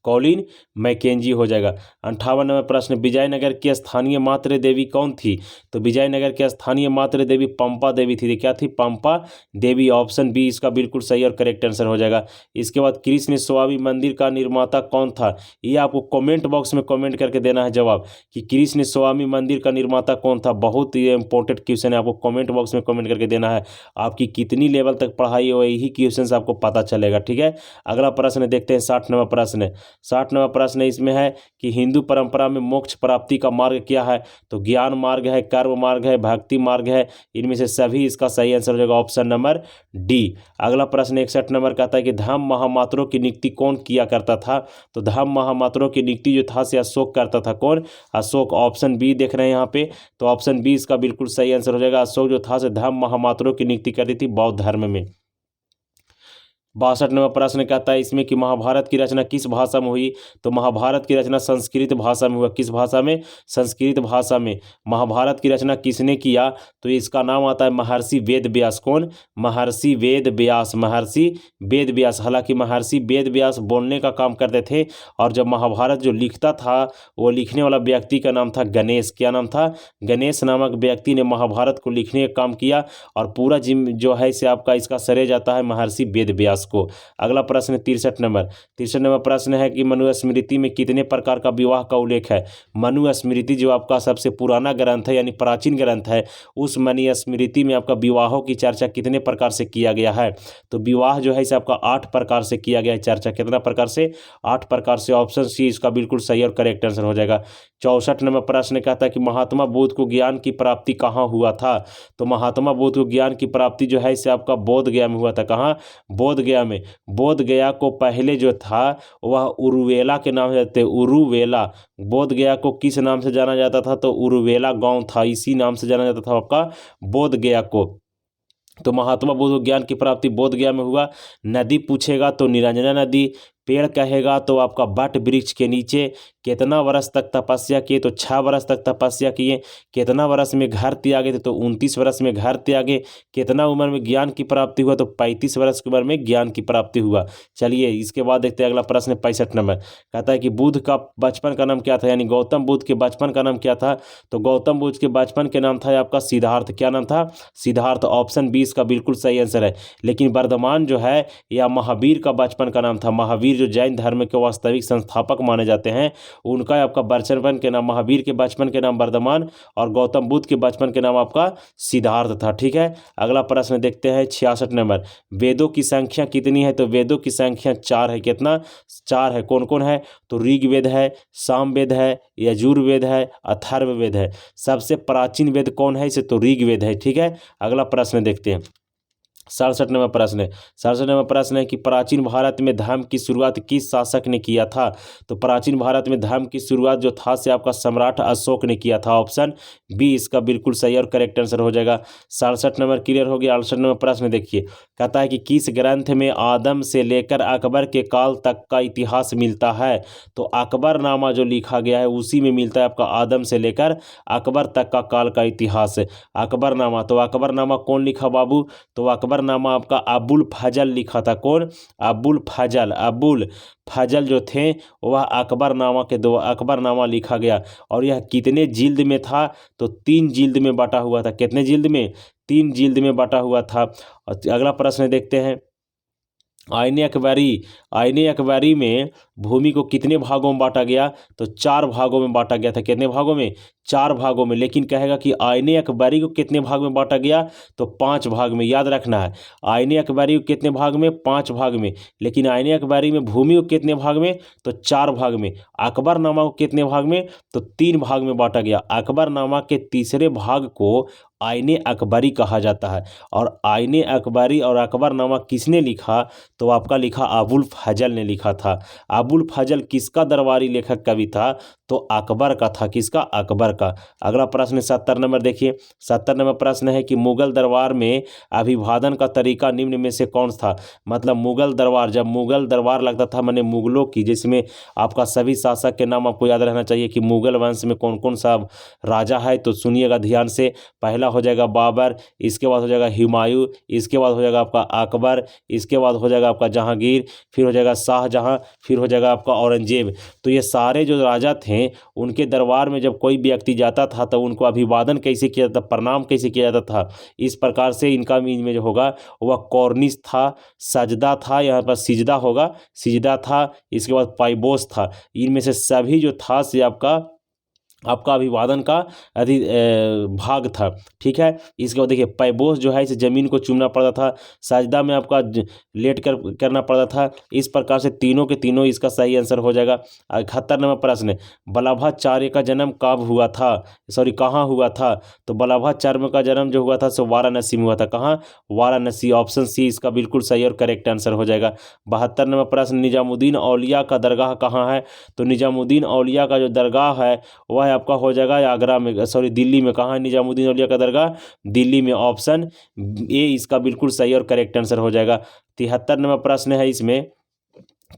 कॉलिन मैकेंजी हो जाएगा। 58 नंबर प्रश्न, विजयनगर की स्थानीय मातृ देवी कौन थी। तो विजयनगर की स्थानीय मातृ देवी पंपा देवी थी। क्या थी? पंपा देवी। ऑप्शन बी इसका बिल्कुल सही और करेक्ट आंसर हो जाएगा। इसके बाद कृष्ण स्वामी मंदिर का निर्माता कौन था। ये आपको कमेंट बॉक्स में कमेंट करके देना है जवाब कि कृष्ण स्वामी मंदिर का निर्माता कौन था। बहुत ही इंपॉर्टेंट क्वेश्चन है, आपको कमेंट बॉक्स में कमेंट करके देना है। आपकी कितनी लेवल तक पढ़ाई है वही क्वेश्चन आपको पता चलेगा। ठीक है, अगला प्रश्न देखते हैं। 60 नंबर प्रश्न है। 60 नंबर प्रश्न इसमें है कि हिंदू परंपरा में मोक्ष प्राप्ति का मार्ग क्या है। तो ज्ञान मार्ग है, कर्म मार्ग है, भक्ति मार्ग है, इनमें से सभी इसका सही आंसर हो जाएगा। Option number D. अगला प्रश्न 61 नंबर कहता है कि धम्म महामात्रों की नियुक्ति कौन किया करता था। तो धम्म महामात्रों की नियुक्ति जो था से अशोक करता था। कौन? अशोक। ऑप्शन बी देख रहे हैं यहाँ पे, तो ऑप्शन बी इसका बिल्कुल सही आंसर हो जाएगा। अशोक जो था से धम्म महामात्रों की नियुक्ति करती थी बौद्ध धर्म में। 62 नंबर प्रश्न कहता है इसमें कि महाभारत की रचना किस भाषा में हुई। तो महाभारत की रचना संस्कृत भाषा में हुआ। किस भाषा में? संस्कृत भाषा में। महाभारत की रचना किसने किया। तो इसका नाम आता है महर्षि वेद व्यास। कौन? महर्षि वेद व्यास। महर्षि वेद व्यास। हालांकि महर्षि वेद व्यास बोलने का काम करते थे, और जब महाभारत जो लिखता था वो लिखने वाला व्यक्ति का नाम था गणेश। क्या नाम था? गणेश नामक व्यक्ति ने महाभारत को लिखने का काम किया, और पूरा जिम जो है इसे आपका इसका श्रेय जाता है महर्षि वेद व्यास को। अगला प्रश्न 63 नंबर। 63 नंबर प्रश्न है कि मनुस्मृति में कितने प्रकार का विवाह का उल्लेख है। मनुस्मृति जो आपका सबसे पुराना ग्रंथ है यानी प्राचीन ग्रंथ है, उस मनुस्मृति में आपका विवाहों की चर्चा कितने प्रकार से किया गया है। तो विवाह जो है इसे आपका 8 प्रकार से किया गया है चर्चा। कितना प्रकार से? 8 प्रकार से। ऑप्शन सी इसका बिल्कुल सही और करेक्ट आंसर हो जाएगा। 64 नंबर प्रश्न कहता है कि महात्मा बुद्ध को ज्ञान की प्राप्ति कहाँ हुआ था। तो महात्मा बुद्ध को ज्ञान की प्राप्ति जो है इसे आपका बोध गया में हुआ था। कहाँ? बोध गया में। बोध गया को पहले जो था वह उरुवेला के नाम से जाते। उरुवेला। बोध गया को किस नाम से जाना जाता था। तो उरुवेला गांव था, इसी नाम से जाना जाता था आपका बोध गया को। तो महात्मा बुद्ध को ज्ञान की प्राप्ति बोध गया में हुआ। नदी पूछेगा तो निरंजना नदी, पेड़ कहेगा तो आपका बट वृक्ष के नीचे। कितना वर्ष तक तपस्या किए। तो 6 वर्ष तक तपस्या किए। कितना वर्ष में घर त्यागे थे। तो 29 वर्ष में घर त्यागे। कितना उम्र में ज्ञान की प्राप्ति हुआ। तो 35 वर्ष की उम्र में ज्ञान की प्राप्ति हुआ। चलिए इसके बाद देखते हैं अगला प्रश्न 65 नंबर। कहता है कि बुद्ध का बचपन का नाम क्या था, यानी गौतम बुद्ध के बचपन का नाम क्या था। तो गौतम बुद्ध के बचपन के नाम था आपका सिद्धार्थ। क्या नाम था? सिद्धार्थ। ऑप्शन 20 का बिल्कुल सही आंसर है। लेकिन वर्धमान जो है या महावीर का बचपन का नाम था। महावीर जो जैन धर्म के वास्तविक संस्थापक माने जाते हैं, उनका आपका बचपन के नाम, महावीर के बचपन के नाम वर्धमान, और गौतम बुद्ध के बचपन के नाम आपका सिद्धार्थ था। ठीक है, अगला प्रश्न देखते हैं 66 नंबर। वेदों की संख्या कितनी है। तो वेदों की संख्या 4 है। कितना? 4 है। कौन कौन है। तो ऋग्वेद है, सामवेद है, यजुर्वेद है, अथर्ववेद है। सबसे प्राचीन वेद कौन है इसे। तो ऋग्वेद है। ठीक है, अगला प्रश्न देखते हैं 67 नंबर प्रश्न है कि प्राचीन भारत में धर्म की शुरुआत किस शासक ने किया था। तो प्राचीन भारत में धर्म की शुरुआत जो था से आपका सम्राट अशोक ने किया था। ऑप्शन बी इसका बिल्कुल सही और करेक्ट आंसर हो जाएगा। 67 नंबर क्लियर हो गया। 68 नंबर प्रश्न देखिए, कहता है कि किस ग्रंथ में आदम से लेकर अकबर के काल तक का इतिहास मिलता है। तो अकबरनामा जो लिखा गया है उसी में मिलता है आपका आदम से लेकर अकबर तक का काल का इतिहास। अकबरनामा, तो अकबरनामा कौन लिखा बाबू। तो अकबरनामा आपका अबुल फजल लिखा था। कौन। अबुल फजल जो थे वह अकबरनामा लिखा गया। और यह कितने जिल्द में था। तो 3 जिल्द में बटा हुआ था। कितने जिल्द में। 3 जिल्द में बटा हुआ था। और अगला प्रश्न देखते हैं, आईने अकबरी में भूमि को कितने भागों में बांटा गया। तो 4 भागों में बांटा गया था। कितने भागों में। 4 भागों में। लेकिन कहेगा कि आईने अकबरी को कितने भाग में बांटा गया। तो 5 भाग में। याद रखना है, आईने अकबरी को कितने भाग में। 5 भाग में। लेकिन आईने अकबरी में भूमि को कितने भाग में। तो 4 भाग में। अकबरनामा को कितने भाग में। तो 3 भाग में बांटा गया। अकबरनामा के तीसरे भाग को आईने अकबरी कहा जाता है। और आईने अकबरी और अकबरनामा किसने लिखा। तो आपका लिखा अबुल फजल ने लिखा था। अबुल फजल किसका दरबारी लेखक कवि था। तो अकबर का था। किसका। अकबर का। अगला प्रश्न 70 नंबर देखिए। 70 नंबर प्रश्न है कि मुगल दरबार में अभिवादन का तरीका निम्न में से कौन था। मतलब मुगल दरबार, जब मुगल दरबार लगता था माने मुगलों की, जिसमें आपका सभी शासक के नाम आपको याद रहना चाहिए कि मुगल वंश में कौन कौन सा राजा है। तो सुनिएगा ध्यान से। पहला हो जाएगा बाबर, इसके बाद हो जाएगा हुमायूं, इसके बाद हो जाएगा आपका अकबर, इसके बाद हो जाएगा आपका जहांगीर, फिर हो जाएगा शाहजहां, फिर हो जाएगा आपका औरंगजेब। तो ये सारे जो राजा थे उनके दरबार में जब कोई व्यक्ति जाता था तो उनको अभिवादन कैसे किया जाता, प्रणाम कैसे किया जाता था। इस प्रकार से इनका मीन में जो होगा वह कॉर्निश था, सजदा था, यहाँ पर सिजदा होगा, सिजदा था, इसके बाद पाइबोस था। इनमें से सभी जो था से आपका अभिवादन का भाग था। ठीक है। इसके बाद देखिए पैबोस जो है इसे ज़मीन को चूमना पड़ता था। साजदा में आपका लेट कर करना पड़ता था। इस प्रकार से तीनों के तीनों इसका सही आंसर हो जाएगा। 71 नंबर प्रश्न, वल्लभाचार्य का जन्म कब हुआ था। कहाँ हुआ था। तो वल्लभाचार्य का जन्म जो हुआ था सो वाराणसी में हुआ था। कहाँ। वाराणसी। ऑप्शन सी इसका बिल्कुल सही और करेक्ट आंसर हो जाएगा। 72 नंबर प्रश्न, निजामुद्दीन औलिया का दरगाह कहाँ है। तो निजामुद्दीन औलिया का जो दरगाह है वह आपका हो जाएगा आगरा में, दिल्ली में। कहाँ है निजामुद्दीन औलिया का दरगाह। दिल्ली में। ऑप्शन ए इसका बिल्कुल सही और करेक्ट आंसर हो जाएगा। 73 नंबर प्रश्न है इसमें,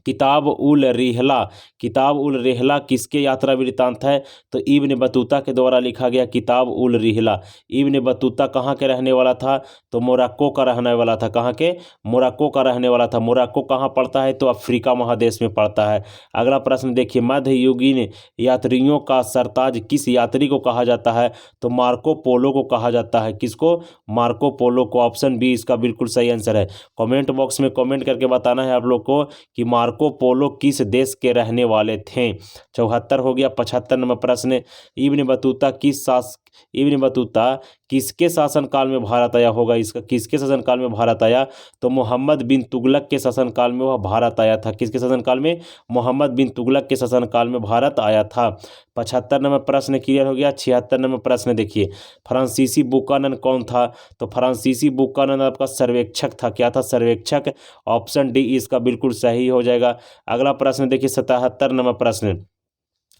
किताब उल रिहला किसके यात्रा वृत्तांत है। तो इब्न बतूता के द्वारा लिखा गया किताब उल रिहला। इब्न बतूता कहाँ के रहने वाला था। तो मोरक्को का रहने वाला था। कहाँ के। मोरक्को का रहने वाला था। मोरक्को कहाँ पड़ता है। तो अफ्रीका महादेश में पड़ता है। अगला प्रश्न देखिए, मध्ययुगीन यात्रियों का सरताज किस यात्री को कहा जाता है। तो मार्को पोलो को कहा जाता है। किसको। मार्को पोलो को। ऑप्शन बी इसका बिल्कुल सही आंसर है। कमेंट बॉक्स में कमेंट करके बताना है आप लोग को कि मार्को पोलो किस देश के रहने वाले थे। 74 हो गया। 75 नंबर प्रश्न, इब्न बतूता किसके शासनकाल में भारत आया होगा। इसका किसके शासनकाल में भारत आया। तो मोहम्मद बिन तुगलक के शासनकाल में वह भारत आया था। किसके शासनकाल में। मोहम्मद बिन तुगलक के शासनकाल में भारत आया था। 75 नंबर प्रश्न क्लियर हो गया। 76 नंबर प्रश्न देखिए, फ्रांसीसी बुकानन कौन था। तो फ्रांसीसी बुकानन आपका सर्वेक्षक था। क्या था। सर्वेक्षक। ऑप्शन डी इसका बिल्कुल सही हो जाएगा। अगला प्रश्न देखिए 77 नंबर प्रश्न,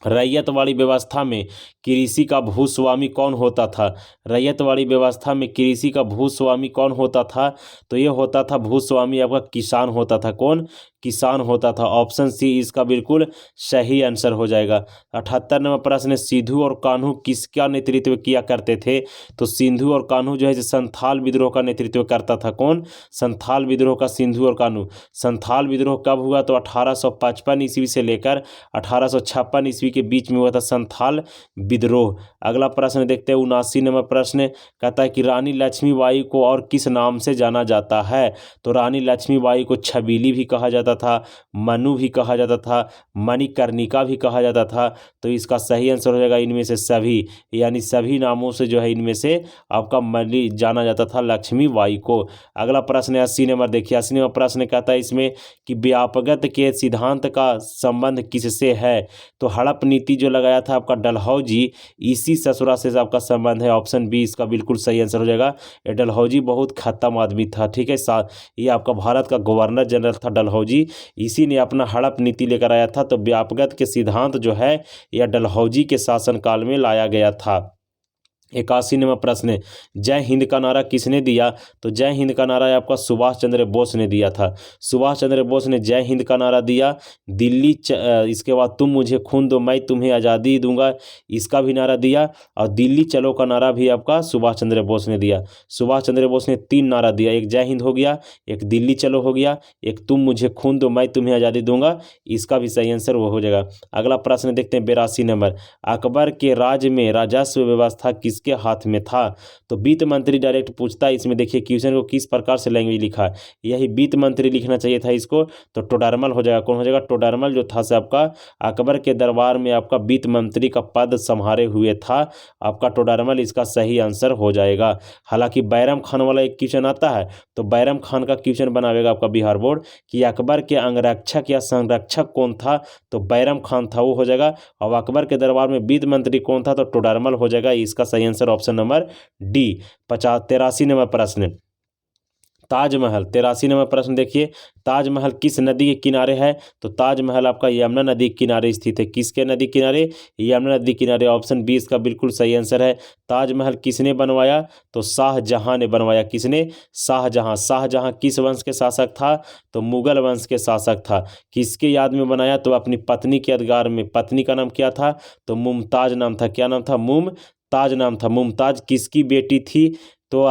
रैयतवाड़ी व्यवस्था में कृषि का भूस्वामी कौन होता था। रैयतवाड़ी व्यवस्था में कृषि का भूस्वामी कौन होता था। तो ये होता था भूस्वामी आपका किसान होता था। कौन। किसान होता था। ऑप्शन सी इसका बिल्कुल सही आंसर हो जाएगा। 78 नंबर प्रश्न, सिंधु और कान्हू किसका नेतृत्व किया करते थे। तो सिंधु और कान्हू जो है संथाल विद्रोह का नेतृत्व करता था। कौन। संथाल विद्रोह का सिंधु और कान्हू। संथाल विद्रोह कब हुआ। तो 1855 ईस्वी से लेकर 1856 ईस्वी के बीच में हुआ था संथाल विद्रोह। अगला प्रश्न देखते हैं 79 नंबर प्रश्न, कहता है कि रानी लक्ष्मीबाई को और किस नाम से जाना जाता है। तो रानी लक्ष्मीबाई को छबीली भी कहा जाता था, मनु भी कहा जाता था, मणिकर्णिका भी कहा जाता था। तो इसका सही आंसर हो जाएगा इनमें से सभी, यानी सभी नामों से जो है इनमें से आपका मनी जाना जाता था लक्ष्मीबाई को। अगला प्रश्न 80 नंबर देखिए। 80 नंबर प्रश्न कहता है इसमें कि व्यापकता के सिद्धांत का संबंध किससे है। तो हड़प्पा हड़प नीति जो लगाया था आपका डलहौजी, इसी ससुरा से आपका संबंध है। ऑप्शन बी इसका बिल्कुल सही आंसर हो जाएगा। ये डलहौजी बहुत खत्म आदमी था, ठीक है। ये आपका भारत का गवर्नर जनरल था डलहौजी, इसी ने अपना हड़प नीति लेकर आया था। तो व्यापगत के सिद्धांत जो है यह डलहौजी के शासनकाल में लाया गया था। 81वां प्रश्न है, जय हिंद का नारा किसने दिया? तो जय हिंद का नारा आपका सुभाष चंद्र बोस ने दिया था। सुभाष चंद्र बोस ने जय हिंद का नारा दिया। इसके बाद तुम मुझे खून दो मैं तुम्हें आज़ादी दूंगा, इसका भी नारा दिया। और दिल्ली चलो का नारा भी आपका सुभाष चंद्र बोस ने दिया। सुभाष चंद्र बोस ने 3 नारा दिया, एक जय हिंद हो गया, एक दिल्ली चलो हो गया, एक तुम मुझे खून दो मैं तुम्हें आज़ादी दूंगा, इसका भी सही आंसर वो हो जाएगा। अगला प्रश्न देखते हैं 82 नंबर, अकबर के राज में राजस्व व्यवस्था किसके हाथ में था? तो वित्त मंत्री डायरेक्ट पूछता है। इसमें देखिए क्वेश्चन को किस प्रकार से लैंग्वेज लिखा है, यही वित्त मंत्री लिखना चाहिए था इसको, तो टोडरमल हो जाएगा। कौन हो जाएगा? टोडरमल जो था से आपका अकबर के दरबार में आपका वित्त मंत्री का पद संभाले हुए था, आपका टोडरमल इसका सही आंसर हो जाएगा। हालांकि बैरम खान वाला एक क्वेश्चन आता है, तो बैरम खान का क्वेश्चन बनावेगा आपका बिहार बोर्ड कि अकबर के अंगरक्षक या संरक्षक कौन था? तो बैरम खान था, वो हो जाएगा। और अकबर के दरबार में वित्त मंत्री कौन था? तो टोडरमल हो जाएगा। इसका सही answer option number D. 83 number प्रश्न, ताजमहल। 83 नंबर प्रश्न देखिए, ताजमहल किस नदी के किनारे है? तो ताजमहल आपका यमुना नदी के किनारे स्थित है। किसके नदी किनारे? यमुना नदी किनारे। ऑप्शन बी इसका बिल्कुल सही आंसर है। ताजमहल किसने बनवाया? तो शाहजहां ने बनवाया। किसने? शाहजहां। शाहजहां किस वंश के शासक था? तो मुगल वंश के शासक था। किसके याद में बनाया? तो अपनी पत्नी के यादगार में। पत्नी का नाम क्या था? तो मुमताज नाम था। क्या नाम था? मुमताज नाम था। मुमताज किसकी बेटी थी? तो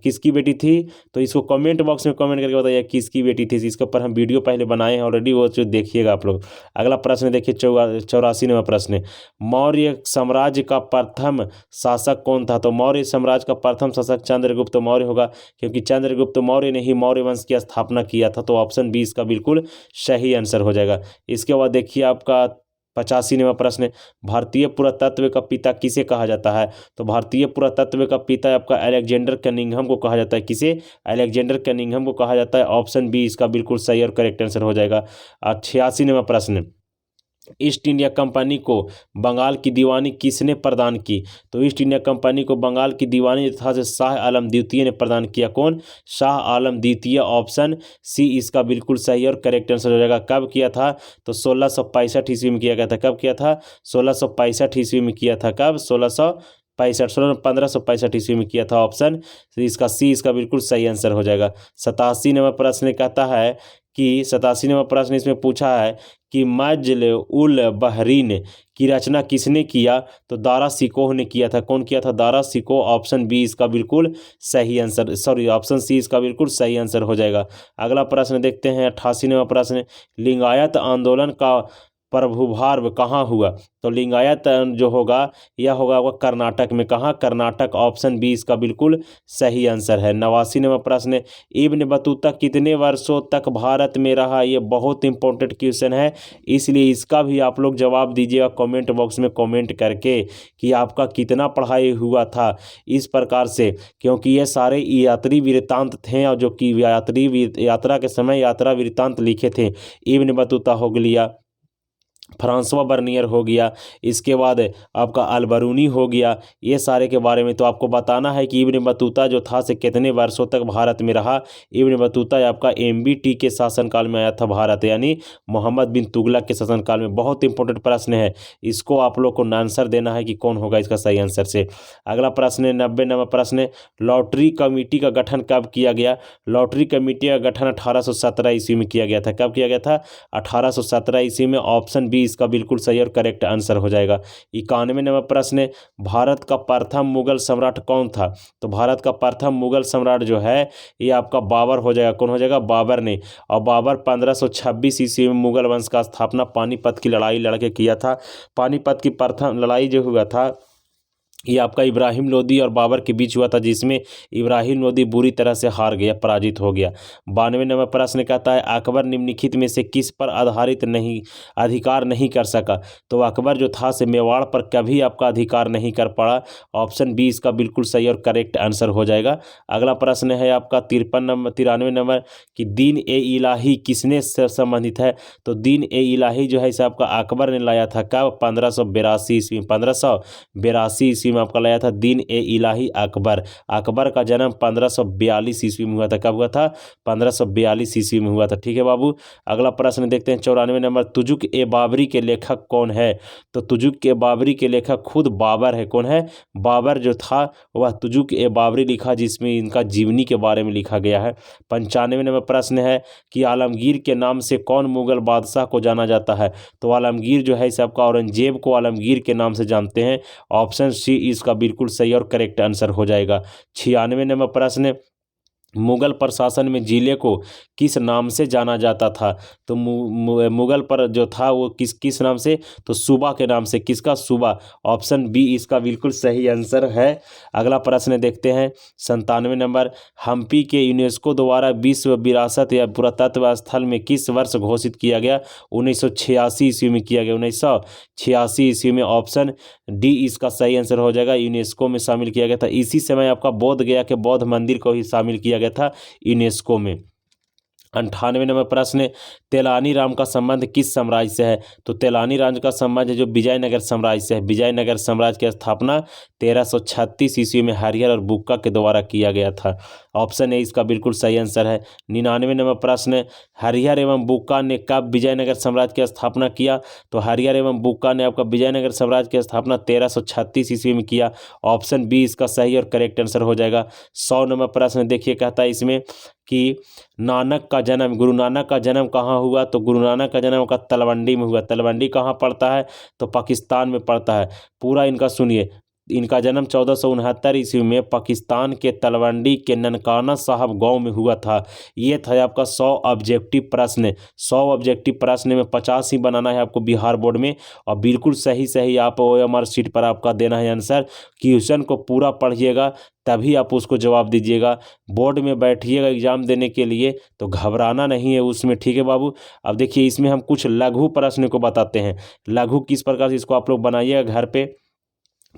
किसकी बेटी थी? तो इसको कमेंट बॉक्स में कमेंट करके बताइए किसकी बेटी थी। इसके ऊपर हम वीडियो पहले बनाए हैं ऑलरेडी, वो जो देखिएगा आप लोग। अगला प्रश्न देखिए 84 नंबर प्रश्न, मौर्य साम्राज्य का प्रथम शासक कौन था? तो मौर्य साम्राज्य का प्रथम शासक चंद्रगुप्त मौर्य होगा, क्योंकि चंद्रगुप्त मौर्य ने ही मौर्य वंश की स्थापना किया था। तो ऑप्शन बी इसका बिल्कुल सही आंसर हो जाएगा। इसके बाद देखिए आपका 85वां प्रश्न, भारतीय पुरातत्व का पिता किसे कहा जाता है? तो भारतीय पुरातत्व का पिता आपका अलेक्जेंडर कनिंघम को कहा जाता है। किसे? अलेक्जेंडर कनिंघम को कहा जाता है। ऑप्शन बी इसका बिल्कुल सही और करेक्ट आंसर हो जाएगा। 86वां प्रश्न, ईस्ट इंडिया कंपनी को बंगाल की दीवानी किसने प्रदान की? तो ईस्ट इंडिया कंपनी को बंगाल की दीवानी था से शाह आलम द्वितीय ने प्रदान किया। कौन? शाह आलम द्वितीय। ऑप्शन सी इसका बिल्कुल सही और करेक्ट आंसर हो जाएगा। कब किया था? तो 1665 ईस्वी में किया गया था। कब किया था? 1665 ईस्वी में किया था। कब? 1565 ईस्वी में किया था। ऑप्शन इसका सी इसका बिल्कुल सही आंसर हो जाएगा। 87वां प्रश्न कहता है कि 87वां प्रश्न इसमें पूछा है कि मज्ल उल बहरीन की रचना किसने किया? तो दारा सिकोह ने किया था। कौन किया था? दारा सिकोह। ऑप्शन बी इसका बिल्कुल सही आंसर, ऑप्शन सी इसका बिल्कुल सही आंसर हो जाएगा। अगला प्रश्न देखते हैं 88वां प्रश्न, लिंगायत आंदोलन का प्रभुभाव कहाँ हुआ? तो लिंगायत जो होगा यह होगा वो कर्नाटक में। कहाँ? कर्नाटक। ऑप्शन बी इसका बिल्कुल सही आंसर है। 89वां प्रश्न, इब्न बतूता कितने वर्षों तक भारत में रहा? ये बहुत इंपॉर्टेंट क्वेश्चन है, इसलिए इसका भी आप लोग जवाब दीजिएगा कमेंट बॉक्स में कमेंट करके कि आपका कितना पढ़ाई हुआ था इस प्रकार से, क्योंकि ये सारे यात्री वृत्तांत थे और जो कि यात्रा के समय यात्रा वृत्तांत लिखे थे। इब्न बतूता हो गया, फ्रांसवा बर्नियर हो गया, इसके बाद आपका अलबरूनी हो गया, ये सारे के बारे में तो आपको बताना है कि इब्न बतूता जो था से कितने वर्षों तक भारत में रहा। इब्न बतूता आपका MBT के शासनकाल में आया था भारत, यानी मोहम्मद बिन तुगलक के शासनकाल में। बहुत इंपॉर्टेंट प्रश्न है, इसको आप लोग को आंसर देना है कि कौन होगा इसका सही आंसर से। अगला प्रश्न है 90 नंबर प्रश्न, लॉटरी कमेटी का गठन कब किया गया? लॉटरी कमेटी का गठन 1817 ईस्वी में किया गया था। कब किया गया था? 1817 ईस्वी में। ऑप्शन बी इसका बिल्कुल सही और करेक्ट आंसर हो जाएगा। 91 नंबर प्रश्न, भारत का प्रथम मुगल सम्राट कौन था? तो भारत का प्रथम मुगल सम्राट जो है ये आपका बाबर हो जाएगा। कौन हो जाएगा? बाबर ने। और बाबर 1526 ईस्वी में मुगल वंश का स्थापना पानीपत की लड़ाई लड़के किया था। पानीपत की प्रथम लड़ाई जो हुआ था ये आपका इब्राहिम लोदी और बाबर के बीच हुआ था, जिसमें इब्राहिम लोदी बुरी तरह से हार गया, पराजित हो गया। 92 नंबर प्रश्न कहता है अकबर निम्नलिखित में से किस पर आधारित नहीं अधिकार नहीं कर सका। तो अकबर जो था से मेवाड़ पर कभी आपका अधिकार नहीं कर पड़ा। ऑप्शन बी इसका बिल्कुल सही और करेक्ट आंसर हो जाएगा। अगला प्रश्न है आपका 93 नंबर कि दीन ए इलाही किसने से संबंधित है। तो दीन ए इलाही जो है इसे आपका अकबर ने लाया था कब, 1582 ईस्वी, 1582 ईस्वी में आपका लाया था दीन ए इलाही अकबर। अकबर का जन्म 1542 ईस्वी में हुआ था। कब हुआ था, 1542 ईस्वी में हुआ था। ठीक है बाबू। अगला प्रश्न देखते हैं 94 नंबर, तुजुक ए बाबरी के लेखक कौन है। तो तुजुक ए बाबरी के लेखक खुद बाबर है। कौन है, बाबर जो था वह तुजुक ए बाबरी लिखा, जिसमें इनका जीवनी के बारे में लिखा गया है। 95 नंबर प्रश्न है कि आलमगीर के नाम से कौन मुगल बादशाह को जाना जाता है। तो आलमगीर जो है इसे आपका औरंगजेब को आलमगीर के नाम से जानते हैं। ऑप्शन सी इसका बिल्कुल सही और करेक्ट आंसर हो जाएगा। 96 नंबर प्रश्न, मुगल प्रशासन में जिले को किस नाम से जाना जाता था। तो मुगल पर जो था वो किस किस नाम से, तो सूबा के नाम से। किसका, सूबा। ऑप्शन बी इसका बिल्कुल सही आंसर है। अगला प्रश्न देखते हैं 97 नंबर, हम्पी के यूनेस्को द्वारा विश्व विरासत या पुरातत्व स्थल में किस वर्ष घोषित किया गया। 1986 ईस्वी में किया गया, 1986 ईस्वी में। ऑप्शन डी इसका सही आंसर हो जाएगा, यूनेस्को में शामिल किया गया था। इसी समय आपका बोध गया के बौद्ध मंदिर को ही शामिल किया गया था यूनेस्को में। 98 नंबर प्रश्न, तेलानी राम का संबंध किस साम्राज्य से है। तो तेलानी राम का संबंध जो विजयनगर साम्राज्य से है। विजयनगर साम्राज्य की स्थापना 1336 ईस्वी में हरिहर और बुक्का के द्वारा किया गया था। ऑप्शन ए इसका बिल्कुल सही आंसर है। 99 नंबर प्रश्न, हरिहर एवं बुक्का ने कब विजयनगर साम्राज्य की स्थापना किया। तो हरिहर एवं बुक्का ने आपका विजयनगर साम्राज्य की स्थापना 1336 ईस्वी में किया। ऑप्शन बी इसका सही और करेक्ट आंसर हो जाएगा। 100 नंबर प्रश्न देखिए, कहता है इसमें कि नानक का जन्म, गुरु नानक का जन्म कहाँ हुआ। तो गुरु नानक का जन्म का तलवंडी में हुआ। तलवंडी कहाँ पड़ता है, तो पाकिस्तान में पड़ता है। पूरा इनका सुनिए, इनका जन्म 1469 ईस्वी में पाकिस्तान के तलवंडी के ननकाना साहब गांव में हुआ था। ये था आपका 100 ऑब्जेक्टिव प्रश्न। 100 ऑब्जेक्टिव प्रश्न में 50 ही बनाना है आपको बिहार बोर्ड में, और बिल्कुल सही सही आप OMR शीट पर आपका देना है आंसर। क्वेश्चन को पूरा पढ़िएगा तभी आप उसको जवाब दीजिएगा। बोर्ड में बैठिएगा एग्जाम देने के लिए तो घबराना नहीं है उसमें। ठीक है बाबू। अब देखिए इसमें हम कुछ लघु प्रश्न को बताते हैं। लघु किस प्रकार से, इसको आप लोग बनाइएगा घर पे।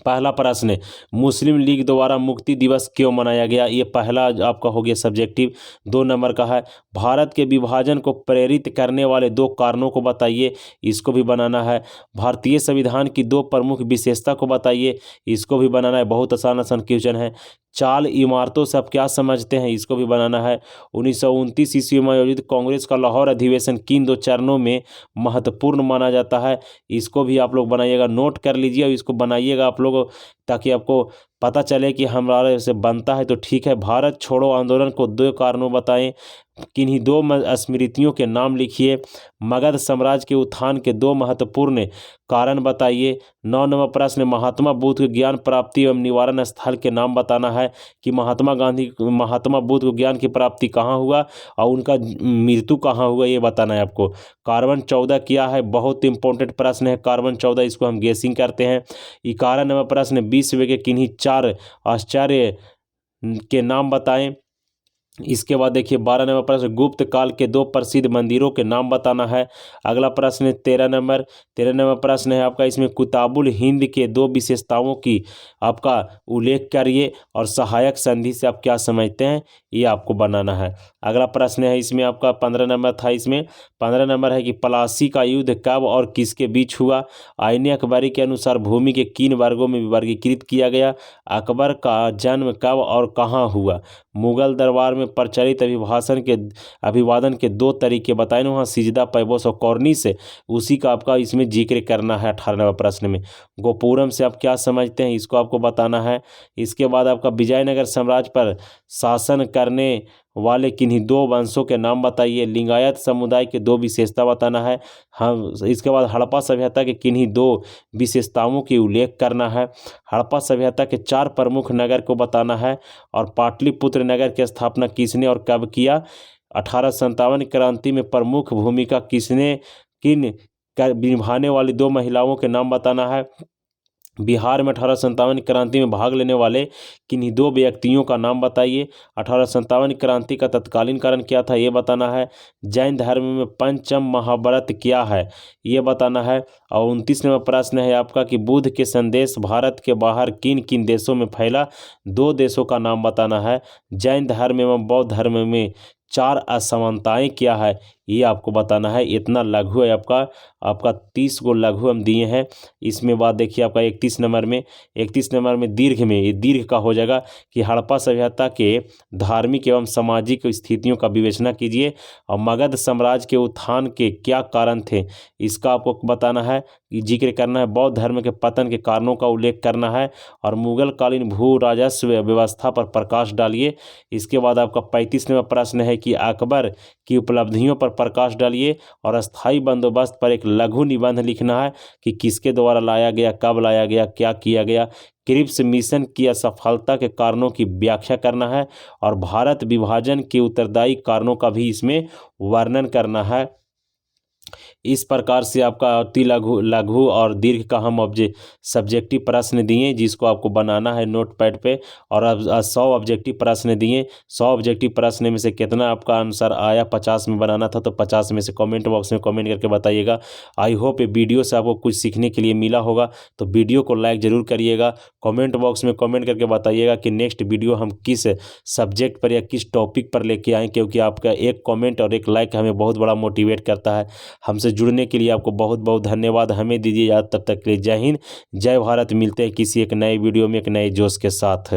पहला प्रश्न, मुस्लिम लीग द्वारा मुक्ति दिवस क्यों मनाया गया। ये पहला आपका हो गया सब्जेक्टिव। 2 नंबर का है, भारत के विभाजन को प्रेरित करने वाले 2 कारणों को बताइए। इसको भी बनाना है। भारतीय संविधान की 2 प्रमुख विशेषता को बताइए। इसको भी बनाना है। बहुत आसान आसान क्वेश्चन है। चाल इमारतों से आप क्या समझते हैं, इसको भी बनाना है। 1929 ईस्वी में आयोजित कांग्रेस का लाहौर अधिवेशन किन 2 चरणों में महत्वपूर्ण माना जाता है। इसको भी आप लोग बनाइएगा, नोट कर लीजिए और इसको बनाइएगा आप लोग, ताकि आपको पता चले कि हमारे से बनता है तो ठीक है। भारत छोड़ो आंदोलन को 2 कारणों बताएं। किन्हीं 2 स्मृतियों के नाम लिखिए। मगध साम्राज्य के उत्थान के 2 महत्वपूर्ण कारण बताइए। 9 नंबर प्रश्न, महात्मा बुद्ध के ज्ञान प्राप्ति एवं निवारण स्थल के नाम बताना है कि महात्मा बुद्ध को ज्ञान की प्राप्ति कहाँ हुआ और उनका मृत्यु कहाँ हुआ, ये बताना है आपको। कार्बन 14 क्या है, बहुत इंपॉर्टेंट प्रश्न है। कार्बन 14 इसको हम गेसिंग करते हैं। 11 नंबर प्रश्न, विश्व के किन्हीं 4 आश्चर्य के नाम बताएं। इसके बाद देखिए 12 नंबर प्रश्न, गुप्त काल के 2 प्रसिद्ध मंदिरों के नाम बताना है। अगला प्रश्न 13 नंबर प्रश्न है आपका, इसमें कुताबुल हिंद के 2 विशेषताओं की आपका उल्लेख करिए और सहायक संधि से आप क्या समझते हैं, ये आपको बनाना है। अगला प्रश्न है इसमें आपका 15 नंबर था। इसमें 15 नंबर है कि पलासी का युद्ध कब और किसके बीच हुआ। आईने अकबरी के अनुसार भूमि के किन वर्गों में वर्गीकृत किया गया। अकबर का जन्म कब और कहाँ हुआ। मुगल दरबार में प्रचलित अभिवादन के 2 तरीके बताए ना, वहाँ सिजदा, पैबोस और कॉर्निश से, उसी का आपका इसमें जिक्र करना है। 18वें प्रश्न में गोपुरम से आप क्या समझते हैं, इसको आपको बताना है। इसके बाद आपका विजयनगर साम्राज्य पर शासन करने वाले किन्हीं 2 वंशों के नाम बताइए। लिंगायत समुदाय के 2 विशेषता बताना है। हम इसके बाद हड़प्पा सभ्यता के किन्हीं 2 विशेषताओं की उल्लेख करना है। हड़प्पा सभ्यता के 4 प्रमुख नगर को बताना है। और पाटलिपुत्र नगर की स्थापना किसने और कब किया। 1857 क्रांति में प्रमुख भूमिका किसने निभाने वाली 2 महिलाओं के नाम बताना है। बिहार में 1857 की क्रांति में भाग लेने वाले किन्हीं दो व्यक्तियों का नाम बताइए। 1857 की क्रांति का तत्कालीन कारण क्या था ये बताना है। जैन धर्म में पंचम महाव्रत क्या है ये बताना है। और 29वां प्रश्न है आपका कि बुद्ध के संदेश भारत के बाहर किन किन देशों में फैला, दो देशों का नाम बताना है। जैन धर्म एवं बौद्ध धर्म में चार असमानताएं क्या है ये आपको बताना है। इतना लघु है आपका 30 को लघु हम दिए हैं। इसमें बात देखिए आपका 31 नंबर में दीर्घ में, ये दीर्घ का हो जाएगा कि हड़प्पा सभ्यता के धार्मिक एवं सामाजिक स्थितियों का विवेचना कीजिए। और मगध साम्राज्य के उत्थान के क्या कारण थे इसका आपको बताना है, जिक्र करना है। बौद्ध धर्म के पतन के कारणों का उल्लेख करना है। और मुगल कालीन भू राजस्व व्यवस्था पर प्रकाश डालिए। इसके बाद आपका 35वां प्रश्न है कि अकबर की उपलब्धियों पर प्रकाश डालिए। और अस्थाई बंदोबस्त पर एक लघु निबंध लिखना है कि किसके द्वारा लाया गया, कब लाया गया, क्या किया गया। क्रिप्स मिशन की असफलता के कारणों की व्याख्या करना है। और भारत विभाजन के उत्तरदायी कारणों का भी इसमें वर्णन करना है। इस प्रकार से आपका अति लघु और दीर्घ का हम सब्जेक्टिव प्रश्न दिए जिसको आपको बनाना है नोटपैड पे। और अब 100 ऑब्जेक्टिव प्रश्न दिए। 100 ऑब्जेक्टिव प्रश्न में से कितना आपका आंसर आया, 50 में बनाना था तो 50 में से कमेंट बॉक्स में कमेंट करके बताइएगा। आई होप ये वीडियो से आपको कुछ सीखने के लिए मिला होगा, तो वीडियो को लाइक ज़रूर करिएगा। कमेंट बॉक्स में कमेंट करके बताइएगा कि नेक्स्ट वीडियो हम किस सब्जेक्ट पर या किस टॉपिक पर लेके आएँ, क्योंकि आपका एक कमेंट और एक लाइक हमें बहुत बड़ा मोटिवेट करता है। हमसे जुड़ने के लिए आपको बहुत बहुत धन्यवाद। हमें दीजिए याद, तब तक के लिए जय हिंद, जय भारत। मिलते हैं किसी एक नए वीडियो में एक नए जोश के साथ।